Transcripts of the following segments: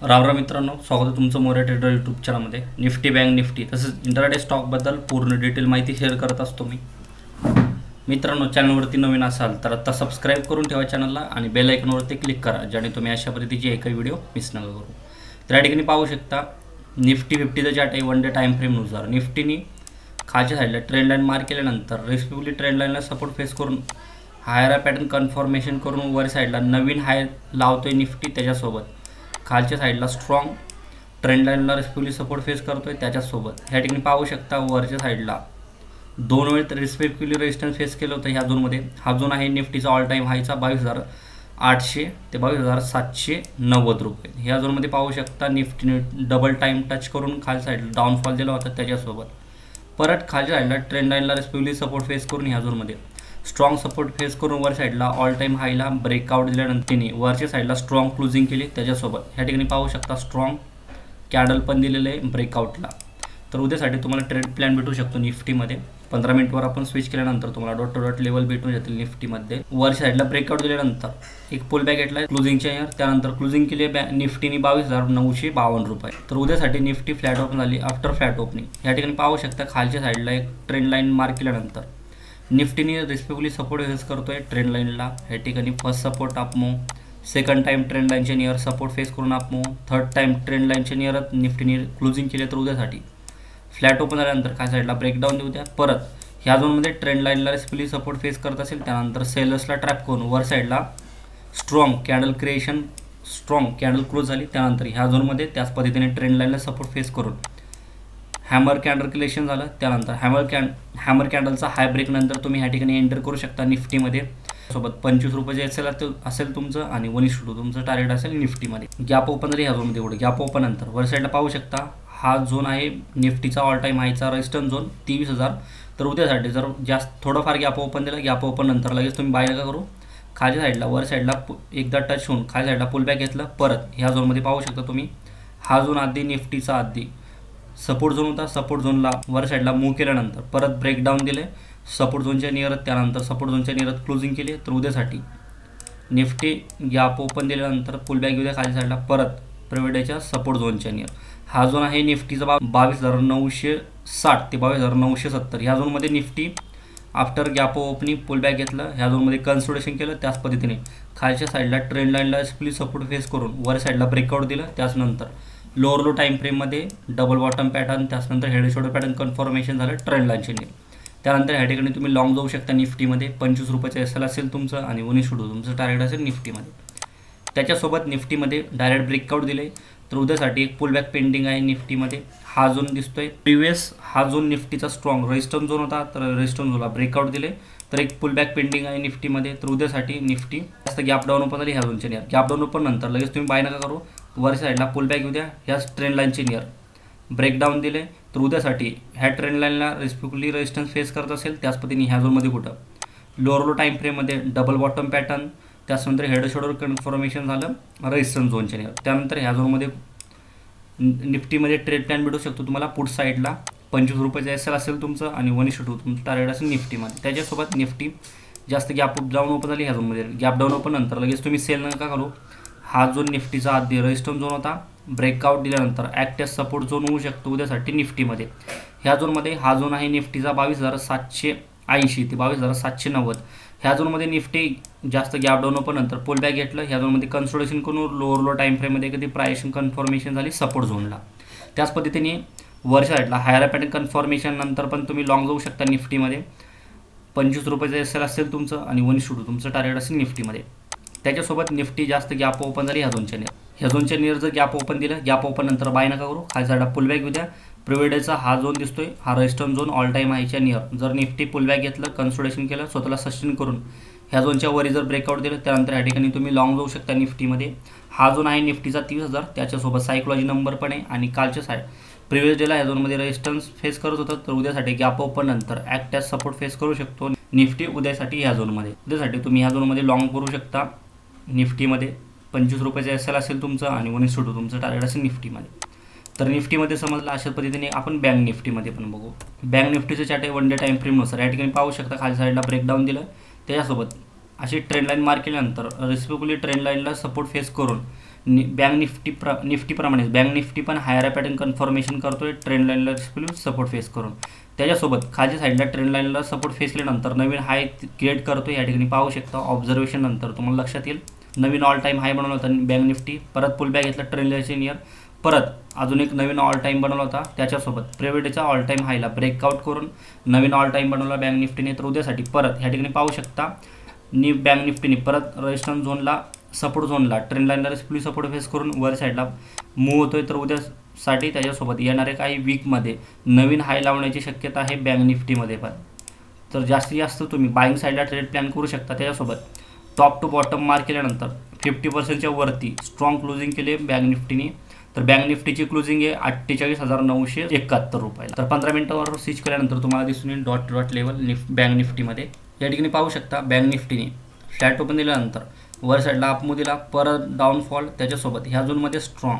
राम मित्रांनो, स्वागत आहे तुमचं मोरे ट्रेडर यूट्यूब चॅनलमध्ये. निफ्टी, बँक निफ्टी तसंच इंटरडे स्टॉकबद्दल पूर्ण डिटेल माहिती शेअर करत असतो मी. मित्रांनो, चॅनलवरती नवीन असाल तर आता सबस्क्राईब करून ठेवा चॅनलला आणि बेल आयकॉनवरती क्लिक करा, ज्याने तुम्ही अशा पद्धतीचे एकही व्हिडिओ मिस नका करू. तर या ठिकाणी पाहू शकता निफ्टी 50चं चार्ट आहे. वन डे टाईम फ्रेमनुसार निफ्टीनी खालच्या साईडला ट्रेंड लाईन मार्क केल्यानंतर रिस्पेक्टिव्हली ट्रेंड लाईनला सपोर्ट फेस करून हायर पॅटर्न कन्फर्मेशन करून वर साईडला नवीन हाय लावतोय निफ्टी. त्याच्यासोबत खालच्या साईडला स्ट्रॉंग ट्रेंड लाईनला रिस्पेक्टिव्हली सपोर्ट फेस करतोय. त्याच्यासोबत ह्या ठिकाणी पाहू शकता वरच्या साईडला दोन वेळ तर रिस्पेक्टिव्हली रेजिस्टन्स फेस केलं होतं ह्या झोनमध्ये. हा झोन आहे निफ्टीचा ऑल टाईम हायचा 22,800 ते 22,790 रुपये. ह्या झोनमध्ये पाहू शकता निफ्टीने डबल टाईम टच करून खाली साईडला डाऊनफॉल दिला होता. त्याच्यासोबत परत खालच्या साईडला ट्रेंड लाईनला रिस्पेक्टिव्हली सपोर्ट फेस करून ह्या झोनमध्ये स्ट्रॉंग सपोर्ट फेस करून वर साईडला ऑल टाईम हायला ब्रेकआउट दिल्यानंतर तिने वरच्या साईडला स्ट्रॉंग क्लोजिंग केली. त्याच्यासोबत ह्या ठिकाणी पाहू शकता स्ट्रॉंग कॅडल पण दिलेलं आहे ब्रेकआउटला. तर उद्यासाठी तुम्हाला ट्रेड प्लॅन भेटू शकतो निफ्टीमध्ये. 15 मिनिटवर आपण स्विच केल्यानंतर तुम्हाला डॉट टू डॉट लेवल भेटून जातील निफ्टीमध्ये. वर साईडला ब्रेकआउट दिल्यानंतर एक पुल बॅक घेतला आहे क्लोजिंगच्या यार. त्यानंतर क्लोजिंग केली निफ्टीने 22,952 रुपये. तर उद्यासाठी निफ्टी फ्लॅट ओपन झाली आफ्टर फ्लॅट ओपनिंग. या ठिकाणी पाहू शकता खालच्या साईडला एक ट्रेंड लाईन मार्क केल्यानंतर निफ्टीने रिस्पेक्टिव्हली सपोर्ट फेस करतोय ट्रेंड लाईनला. ह्या ठिकाणी first support up move, second time trend लाईनच्या नियर सपोर्ट फेस करून up move, third time trend लाईनच्या नियरच निफ्टीने क्लोजिंग केले. तर उद्यासाठी फ्लॅट ओपन झाल्यानंतर काय साईडला ब्रेकडाऊन देऊ द्या. परत ह्या झोनमध्ये ट्रेंड लाईनला रिस्पेक्टिव्हली सपोर्ट फेस करत असेल, त्यानंतर सेलर्सला ट्रॅप करून वर साईडला strong candle creation, strong candle close झाली. त्यानंतर ह्या झोनमध्ये त्याच पद्धतीने ट्रेंड लाईनला सपोर्ट फेस करून हॅमर कॅन्डल क्रिएशन झालं. त्यानंतर हॅमर कॅन्डलचा हाय ब्रेक नंतर तुम्ही ह्या ठिकाणी एंटर करू शकता निफ्टीमध्ये. सोबत 25 रुपये असेल तुमचं आणि 19 तुमचं टार्गेट असेल निफ्टीमध्ये. गॅप ओपन जरी ह्या झोनमध्ये एवढं गॅप ओपन नंतर वर साईडला पाहू शकता हा झोन आहे निफ्टीचा ऑल टाईम हायचा रेजिस्टन्स झोन 23,000. तर उद्यासाठी जर जास्त थोडंफार गॅप ओपन दिला, गॅप ओपन नंतर लगेच तुम्ही बाय नका करू. खालच्या साईडला वर साईडला एकदा टच होऊन खाली साईडला पुल बॅक घेतलं. परत ह्या झोनमध्ये पाहू शकता तुम्ही हा झोन आधी निफ्टीचा आधी सपोर्ट झोन होता. सपोर्ट झोनला वर साईडला मूव्ह केल्यानंतर परत ब्रेकडाऊन दिले सपोर्ट झोनच्या नियरत. त्यानंतर सपोर्ट झोनच्या नियरत क्लोजिंग केली. तर उद्यासाठी निफ्टी गॅप ओपन दिल्यानंतर पुल बॅक घेऊ द्या खाली साईडला परत प्रिव्हिडेच्या सपोर्ट झोनच्या नियर. हा झोन आहे निफ्टीचा 22,960 ते 22,970. ह्या झोनमध्ये निफ्टी आफ्टर गॅप ओपनिंग पुल बॅक घेतलं, ह्या झोनमध्ये कन्सोलिडेशन केलं. त्याच पद्धतीने खालच्या साईडला ट्रेंड लाईनला स्प्लिट सपोर्ट फेस करून वर साईडला ब्रेकआउट दिलं. त्याचनंतर लोअर लो टाईम फ्रेममध्ये डबल बॉटम पॅटर्न, त्याचनंतर हेड शोल्डर पॅटर्न कन्फर्मेशन झालं ट्रेंड लाईनचे नियर. त्यानंतर ह्या ठिकाणी तुम्ही लॉंग जाऊ शकता निफ्टीमध्ये. 25 रुपयाचं एस एल असेल तुमचं आणि 19 तुमचं टार्गेट असेल निफ्टीमध्ये. त्याच्यासोबत निफ्टीमध्ये डायरेक्ट ब्रेकआउट दिले. तर उद्यासाठी एक पुल बॅक पेंडिंग आहे निफ्टीमध्ये. हा झोन दिसतोय प्रिव्हियस हा झोन निफ्टीचा स्ट्रॉंग रेजिस्टन्स झोन होता. तर रेजिस्टन्स झोनला ब्रेकआउट दिले. तर एक पुल बॅक पेंडिंग आहे निफ्टीमध्ये. तर उद्यासाठी निफ्टी जास्त गॅप डाऊन ओपन झाली ह्या झोनच्या नियर. गॅप डाऊन ओपन नंतर लगेच तुम्ही बाय नका करू. वर साईडला पुल बॅक घेऊ द्या. ह्या ट्रेंड लाईनचे नियर ब्रेकडाऊन दिले. तर उद्यासाठी ह्या ट्रेंड लाईनला रिस्पेक्टिव्हली रेजिस्टन्स फेस करत असेल, त्याच पद्धतीने ह्या झोनमध्ये कुठं लोअर लो टाईम फ्रेममध्ये डबल बॉटम पॅटर्न, त्याचनंतर हेड शोल्डर कन्फर्मेशन झालं रेजिस्टन्स झोनच्या नियर. त्यानंतर ह्या झोनमध्ये निफ्टीमध्ये ट्रेड प्लॅन भेटू शकतो तुम्हाला. पुढ साईडला 25 रुपयाचं एस एल असेल तुमचं आणि 19 तुमचं टार्गेट असेल निफ्टीमध्ये. त्याच्यासोबत निफ्टी जास्त गॅप डाऊन ओपन झाली ह्या झोनमध्ये. गॅप डाऊन ओपन नंतर लगेच तुम्ही सेल नका करू. हा झोन निफ्टीचा आधी रेजिस्टन्स झोन होता. ब्रेकआउट दिल्यानंतर ॲक्ट एज सपोर्ट झोन होऊ शकतो उद्यासाठी निफ्टीमध्ये. ह्या झोनमध्ये हा झोन आहे निफ्टीचा 22,780 ते 22,790. ह्या झोनमध्ये निफ्टी जास्त गॅप डाऊन ओपन नंतर पुल बॅक घेतलं. ह्या झोनमध्ये कन्सोलिडेशन करून लोअर लो टाईम फ्रेममध्ये कधी प्रायशन कन्फर्मेशन झाली सपोर्ट झोनला. त्याच पद्धतीने वर साईडला हायर पॅटर्न कन्फर्मेशन नंतर पण तुम्ही लॉंग जाऊ शकता निफ्टीमध्ये. 25 रुपयाचं एस एल असेल तुमचं आणि 19 तुमचं टार्गेट असेल निफ्टीमध्ये. त्याच्यासोबत निफ्टी जास्त गॅप ओपन झाली ह्या झोनच्या नियर. ह्या झोनच्या नियर जर गॅप ओपन दिलं, गॅप ओपन नंतर बाय नका करू. खाली साईडला पुल बॅक घेऊ द्या. प्रिव्हिडेचा हा झोन दिसतोय हा रेजिस्टन्स झोन ऑल टाईम हायच्या नियर. जर निफ्टी पुल बॅक घेतलं, कन्सोलिडेशन केलं, स्वतःला सस्टेन करून ह्या झोनच्या वरी जर ब्रेकआउट दिलं, त्यानंतर या ठिकाणी तुम्ही लॉंग जाऊ शकता निफ्टीमध्ये. हा झोन आहे निफ्टीचा 30,000. त्याच्यासोबत सायकोलॉजी नंबर पण आहे आणि कालच्या साईड प्रिव्हियस डेला ह्या झोनमध्ये रेजिस्टन्स फेस करत होतं. तर उद्यासाठी गॅप ओपन नंतर ॲक्ट ॲज सपोर्ट फेस करू शकतो निफ्टी उद्यासाठी ह्या झोनमध्ये. उद्यासाठी तुम्ही ह्या झोनमध्ये लॉंग करू शकता निफ्टीमध्ये. 25 रुपयाचं एस एल असेल तुमचं आणि 19 तुमचं टार्गेट असेल निफ्टीमध्ये. तर निफ्टीमध्ये समजलं. अशा पद्धतीने आपण बँक निफ्टीमध्ये पण बघू. बँक निफ्टीचं चार्ट आहे वन डे टाईम फ्रेमनुसार. या ठिकाणी पाहू शकता खाली साईडला ब्रेकडाऊन दिलं. त्याच्यासोबत अशी ट्रेंड लाईन मार्क केल्यानंतर रिस्पेक्टिव्हली ट्रेंड लाईनला सपोर्ट फेस करून बँक निफ्टीप्रमाणेच बँक निफ्टी पण हायर पॅटर्न कन्फर्मेशन करतोय ट्रेंड लाईनला सपोर्ट फेस करून. त्याच्यासोबत खालच्या साईडला ट्रेंड लाईनला सपोर्ट फेस केल्यानंतर नवीन हाय क्रिएट करतो. या ठिकाणी पाहू शकता ऑब्झर्वेशन नंतर तुम्हाला लक्षात येईल नवीन ऑल टाईम हाय बनवला होता बँक निफ्टी, परत पुल बॅक घेतला ट्रेंड लाईनच्या नियर, परत अजून एक नवीन ऑल टाईम बनवला होता. त्याच्यासोबत प्रिव्हिडेचा ऑल टाईम हायला ब्रेकआउट करून नवीन ऑल टाईम बनवला बँक निफ्टीने. तर उद्यासाठी परत ह्या ठिकाणी पाहू शकता बँक निफ्टीने परत रेजिस्टन्स झोनला सपोर्ट झोनला ट्रेंड लाईनला स्प्ली सपोर्ट फेस करून वर साईडला मूव्ह होतोय. तर उद्यासाठी त्याच्यासोबत येणाऱ्या काही वीकमध्ये नवीन हाय लावण्याची शक्यता आहे बँक निफ्टीमध्ये पण. तर जास्तीत जास्त तुम्ही बाईंग साईडला ट्रेड प्लॅन करू शकता. त्याच्यासोबत टॉप टू बॉटम मार्क केल्यानंतर 50%च्या वरती स्ट्रॉंग क्लोजिंग केली बँक निफ्टीने. तर बँक निफ्टीची क्लोजिंग आहे 48,971 रुपयाला. तर 15 मिनिटावर स्विच केल्यानंतर तुम्हाला दिसून येईल डॉट डॉट लेवल बँक निफ्टीमध्ये. या ठिकाणी पाहू शकता बँक निफ्टीने फ्लॅट ओपन दिल्यानंतर वर साईडला अपमूव्ह दिला, परत डाऊनफॉल. त्याच्यासोबत ह्या झोनमध्ये स्ट्रॉंग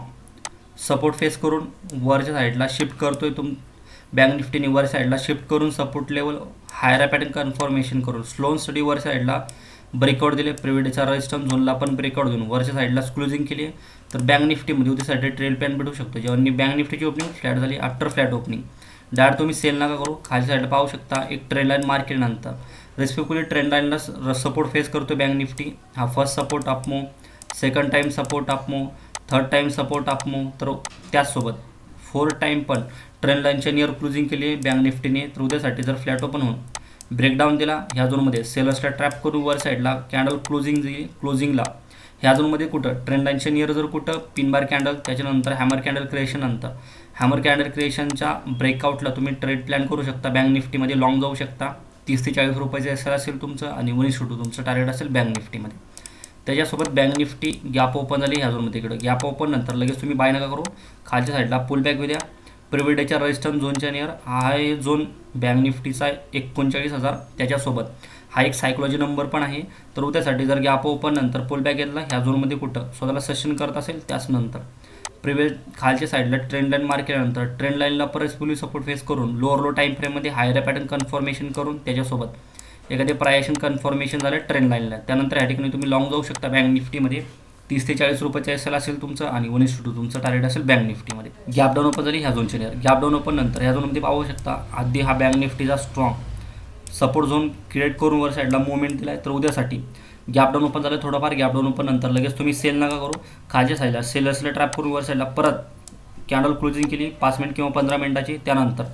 सपोर्ट फेस करून वरच्या साईडला शिफ्ट करतोय. बँक निफ्टीने वर साईडला शिफ्ट करून support level higher pattern confirmation करून स्लो स्टडी वर साईडला ब्रेकआउट दिले. प्रिव्हिडेचा रेजिस्टन्स झोनला पण ब्रेकआउट देऊन वरच्या साईडला क्लोजिंग केली. तर बँक निफ्टीमध्ये उद्यासाठी ट्रेड प्लॅन भेटू शकतो. जेव्हा बँक निफ्टीची ओपनिंग फ्लॅट झाली आफ्टर फ्लॅट ओपनिंग डायरेक्ट तुम्ही सेल नका करू. खाली साईडला पाहू शकता एक ट्रेंड लाईन मार्क केल्यानंतर रेस्पेक्टिव्हली ट्रेंड लाईनला सपोर्ट फेस करतो बँक निफ्टी. हा first support upmove, second time support upmove, third time support upmove. तर त्याचसोबत 4 टाईम पण ट्रेंड लाईनच्या नियर क्लोजिंग केली आहे बँक निफ्टीने. तर उद्यासाठी जर फ्लॅट ओपन होऊन ब्रेकडाऊन दिला ह्या झोनमध्ये सेलर्सला ट्रॅप करून वर साईडला कॅन्डल क्लोजिंगला ह्या झोनमध्ये कुठं ट्रेंड लाईनच्या नियर जर कुठं पिन बार कॅन्डल, त्याच्यानंतर हॅमर कॅन्डल क्रिएशन, नंतर हॅमर कॅन्डल क्रिएशनच्या ब्रेकआउटला तुम्ही ट्रेड प्लॅन करू शकता. बँक निफ्टीमध्ये लॉंग जाऊ शकता. 30 ते 40 रुपयाचे एसएल असेल तुमचं आणि 19 तुमचं टार्गेट असेल बँक निफ्टीमध्ये. त्याच्यासोबत बँक निफ्टी गॅप ओपन झाली ह्या झोनमध्ये. इकडं गॅप ओपन नंतर लगेच तुम्ही बाय नका करू. खालच्या साईडला पुल बॅक द्या. प्रिव्हिडेच्या रेजिस्टन्स झोनच्या नियर हा आहे झोन बँक निफ्टीचा 39,000. त्याच्यासोबत हा एक सायकोलॉजी नंबर पण आहे. तर उद्यासाठी जर गॅप ओपन नंतर पुल बॅक घेतला ह्या झोनमध्ये कुठं स्वतःला सेशन करत असेल त्याच नंतर खालच्या साईडला ट्रेंड लाईन मार्क केल्यानंतर ट्रेंड लाईनला परत फुली सपोर्ट फेस करून लोअर लो टाईम फ्रेममध्ये हायर पॅटर्न कन्फर्मेशन करून त्याच्यासोबत एखादे प्रायशन कन्फर्मेशन झालं ट्रेंड लाईनला. त्यानंतर या ठिकाणी तुम्ही लॉंग जाऊ शकता बँक निफ्टीमध्ये. 30 ते 40 रुपयाचे एसएल असेल तुमचं आणि 19 तुमचं टार्गेट असेल बँक निफ्टीमध्ये. गॅप डाऊन ओपन झाली ह्या झोनच्या नियर. गॅप डाऊन ओपन नंतर ह्या झोनमध्ये पाहू शकता आधी हा बँक निफ्टीचा स्ट्रॉंग सपोर्ट झोन क्रिएट करून वर साईडला मुवमेंट दिला आहे. तर उद्यासाठी गॅप डाऊन ओपन झालं थोडंफार. गॅप डाऊन ओपन नंतर लगेच तुम्ही सेल नका करू. खालच्या साईडला सेलर्सला ट्रॅप करून वर साईडला परत कॅन्डल क्लोजिंग केली 5 मिनिट किंवा 15 मिनिटाची. त्यानंतर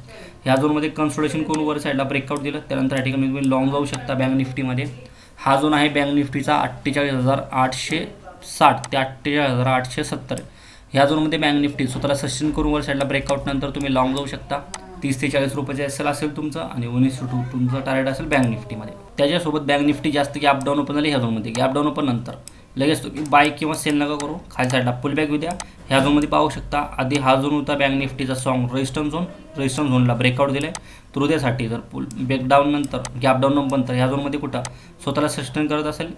ह्या झोनमध्ये कन्सोलेशन करून वर साईडला ब्रेकआउट दिलं. त्यानंतर या ठिकाणी तुम्ही लॉंग जाऊ शकता बँक निफ्टीमध्ये. हा झोन आहे बँक निफ्टीचा 48,860 ते 48,870. ह्या झोनमध्ये बँक निफ्टी स्वतःला सस्टेन करून वर साईडला ब्रेकआउट नंतर तुम्ही लॉंग जाऊ शकता. 30 ते 40 रुपयाचे एसएल असेल तुमचं आणि 19 तुमचं टार्गेट असेल बँक निफ्टीमध्ये. त्याच्यासोबत बँक निफ्टी जास्त गॅप डाऊन ओपन झाली ह्या झोनमध्ये. गॅप डाऊन ओपन नंतर लगेच तुम्ही बाय किंवा सेल नका करू. खाली साईडला पुल बॅक द्या. ह्या झोनमध्ये पाहू शकता आधी हा झोन होता बँक निफ्टीचा स्ट्रॉंग रेजिस्टन्स झोनला ब्रेकआउट दिले. तर उद्यासाठी जर पुल ब्रेकडाऊन नंतर गॅप डाऊन नंतर ह्या झोनमध्ये कुठं स्वतःला सस्टेन करत असेल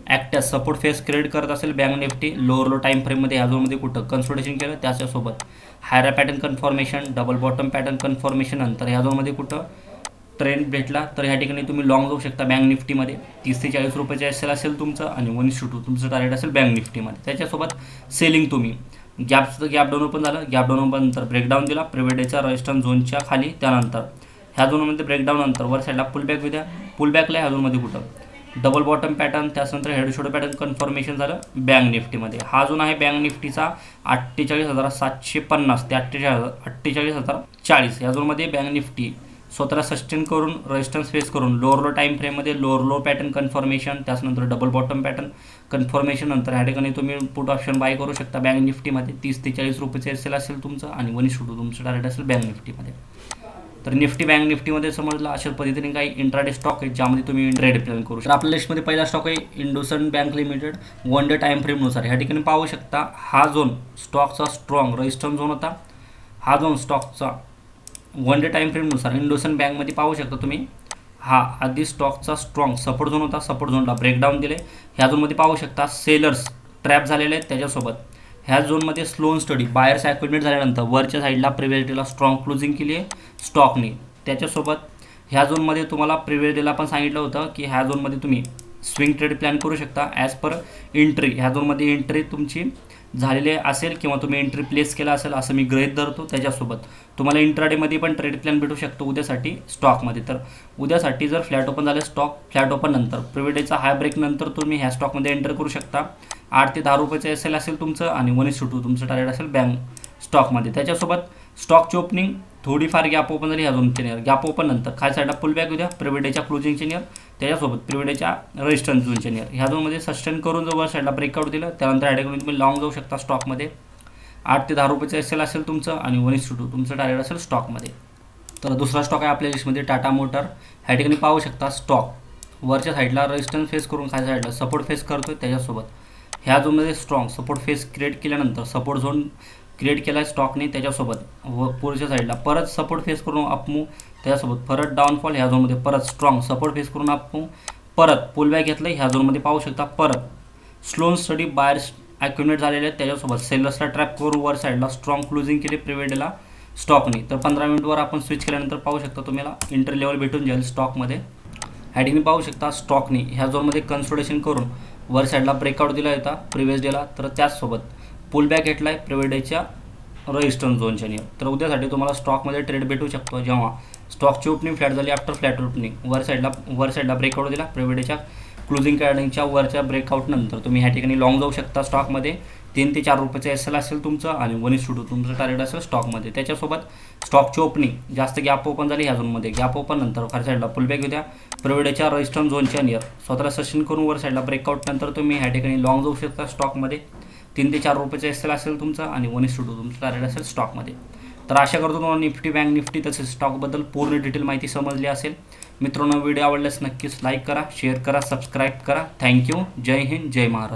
act as support face create करत असेल bank Nifty lower low time फ्रेममध्ये ह्या झोनमध्ये कुठं कन्सोलिडेशन केलं त्याच्यासोबत higher pattern confirmation double bottom pattern confirmation नंतर ह्या झोनमध्ये कुठं ट्रेंड भेटला तर ह्या ठिकाणी तुम्ही लॉंग जाऊ शकता बँक निफ्टीमध्ये. 30 ते 40 रुपयाचे एसएल असेल तुमचं आणि 19 तुमचं टार्गेट असेल बँक निफ्टीमध्ये. त्याच्यासोबत सेलिंग तुम्ही गॅप डाऊन ओपन झालं. गॅप डाऊन ओपन नंतर ब्रेकडाऊन दिला प्रिव्हिडेच्या रेजिस्टन्स झोनच्या खाली. त्यानंतर ह्या झोनमध्ये ब्रेकडाऊन नंतर वर साईडला पुल बॅक द्या. पुल बॅकला ह्या झोनमध्ये कुठं डबल बॉटम पॅटर्न त्याच्यानंतर हेड शोल्डर पॅटर्न कन्फर्मेशन झालं बँक निफ्टीमध्ये. हा झोन आहे बँक निफ्टीचा 48,750 ते 48,040. या झोनमध्ये बँक निफ्टी स्वतःला सस्टेन करून रेजिस्टन्स फेस करून लोअर लो टाईम फ्रेममध्ये लोअर लो पॅटर्न कन्फर्मेशन त्याच्यानंतर डबल बॉटम पॅटर्न कन्फर्मेशन नंतर ह्या ठिकाणी तुम्ही पुट ऑप्शन बाय करू शकता बँक निफ्टीमध्ये. 30 ते 40 रुपयाचे एसएल असेल तुमचं आणि 19 तुमचं टार्गेट असेल बँक निफ्टीमध्ये. तर निफ्टी बँक निफ्टीमध्ये समजलं अशा पद्धतीने काही इंट्राडे स्टॉक आहेत ज्यामध्ये तुम्ही ट्रेड प्लॅन करू शकता. आपल्या लिस्टमध्ये पहिला स्टॉक आहे इंडोसंड बँक लिमिटेड. 1 डे टाईम फ्रेमनुसार ह्या ठिकाणी पाहू शकता हा झोन स्टॉकचा स्ट्रॉंग रेजिस्टन्स झोन होता. हा झोन स्टॉकचा 1 डे टाईम फ्रेमनुसार इंडोसंड बँकमध्ये पाहू शकता तुम्ही हा आधी स्टॉकचा स्ट्रॉंग सपोर्ट झोन होता. सपोर्ट झोनला ब्रेकडाऊन दिले. ह्या झोनमध्ये पाहू शकता सेलर्स ट्रॅप झालेले आहेत. त्याच्यासोबत ह्या झोनमध्ये स्लो स्टडी बायर्स ॲक्युमुलेट झाल्यानंतर वरच्या साईडला प्रिव्हियस डेला स्ट्रॉंग क्लोजिंग केली आहे स्टॉकने. त्याच्यासोबत ह्या झोनमध्ये तुम्हाला प्रिव्हियस डेला पण सांगितलं होतं की ह्या झोनमध्ये तुम्ही स्विंग ट्रेड प्लॅन करू शकता ॲज पर एंट्री. ह्या झोनमध्ये एंट्री तुमची झालेले असेल किंवा तुम्ही एंट्री प्लेस केला असेल असं मी गृहीत धरतो. त्याच्यासोबत तुम्हाला इंट्राडेमध्ये पण ट्रेड प्लॅन भेटू शकतो उद्यासाठी स्टॉकमध्ये. तर उद्यासाठी जर फ्लॅट ओपन झाले स्टॉक, फ्लॅट ओपन नंतर प्रिव्हिडेचा हाय ब्रेक नंतर तुम्ही ह्या स्टॉकमध्ये एंटर करू शकता. 8 ते 10 रुपयाचं एस एल असेल तुमचं आणि 1:2 तुमचं टार्गेट असेल बँक स्टॉकमध्ये. त्याच्यासोबत स्टॉकची ओपनिंग थोडीफार गॅप ओपन झाली ह्या झोनच्या नियर, गॅप ओपन नंतर खाली साईडला पुल बॅक उद्या प्रिव्हिडेच्या क्लोजिंगच्या नियर, त्याच्यासोबत प्रिव्हिडेच्या रेजिस्टन्स झोनच्या नियर ह्या झोनमध्ये सस्टेन करून जर वर साईडला ब्रेकआउट दिलं त्यानंतर ॲडेकडून तुम्ही लॉंग जाऊ शकता स्टॉकमध्ये. 8 ते 10 रुपयाचं एस एल असेल तुमचं आणि 1:2 तुमचं टार्गेट असेल स्टॉकमध्ये. तर दुसरा स्टॉक आहे आपल्या लिस्टमध्ये टाटा मोटर. ह्या ठिकाणी पाहू शकता स्टॉक वरच्या साईडला रेजिस्टन्स फेस करून खाली साईडला सपोर्ट फेस करतोय. त्याच्यासोबत ह्या झोनमध्ये स्ट्रॉंग सपोर्ट फेस क्रिएट केल्यानंतर सपोर्ट झोन क्रिएट केला आहे स्टॉकने. त्याच्यासोबत व पुढच्या साईडला परत सपोर्ट फेस करून अपमूव, त्याच्यासोबत परत डाऊनफॉल ह्या झोनमध्ये परत स्ट्रॉंग सपोर्ट फेस करून अपमूव, परत पुल बॅक घेतलं ह्या झोनमध्ये पाहू शकता. परत स्लोन स्टडी बायर्स ॲक्युमुलेट झालेले आहेत. त्याच्यासोबत सेलर्सला ट्रॅप करून वर साईडला स्ट्रॉंग क्लोजिंग केली प्रिव्हिडेला स्टॉकने. तर 15 मिनिटवर आपण स्विच केल्यानंतर पाहू शकता तुम्हाला एंट्री लेवल भेटून जाईल स्टॉकमध्ये. ह्या ठिकाणी पाहू शकता स्टॉकने ह्या झोनमध्ये कन्सोलिडेशन करून वर साईडला ब्रेकआउट दिला होता प्रिव्हियस डेला. तर त्याचसोबत पुल बॅक घेतला आहे प्रिव्हिडेच्या रेजिस्टन्स झोनच्या नियर. तर उद्यासाठी तुम्हाला स्टॉकमध्ये ट्रेड भेटू शकतो जेव्हा स्टॉकची ओपनिंग फ्लॅट झाली आफ्टर फ्लॅट ओपनिंग वर साईडला ब्रेकआउट दिला प्रिव्हिडेच्या क्लोजिंग कॅडिंगच्या वरच्या ब्रेकआउट नंतर तुम्ही ह्या ठिकाणी लॉंग जाऊ शकता स्टॉकमध्ये. 3 ते 4 रुपयाचं एस एल असेल तुमचं आणि 1:2 तुमचं टार्गेट असेल स्टॉकमध्ये. त्याच्यासोबत स्टॉकची ओपनिंग जास्त गॅप ओपन झाली ह्या झोनमध्ये, गॅप ओपन नंतर खाली साईडला पुल बॅक होत्या प्रिव्हिडेच्या रेजिस्टन्स झोनच्या नियर स्वतःला सस्टेन करून वर साईडला ब्रेकआउट नंतर तुम्ही ह्या ठिकाणी लॉंग जाऊ शकता स्टॉकमध्ये. 3 ते 4 रुपयाचं एस एल असेल तुमचं आणि 1:2 तुमचं टार्गेट असेल स्टॉकमध्ये. तर आशा करतो तुम्हाला निफ्टी बँक निफ्टी तसेच स्टॉकबद्दल पूर्ण डिटेल माहिती समजली असेल. मित्रांनो व्हिडिओ आवडल्यास नक्कीच लाईक करा, शेअर करा, सबस्क्राईब करा. थँक्यू. जय हिंद, जय महाराष्ट्र.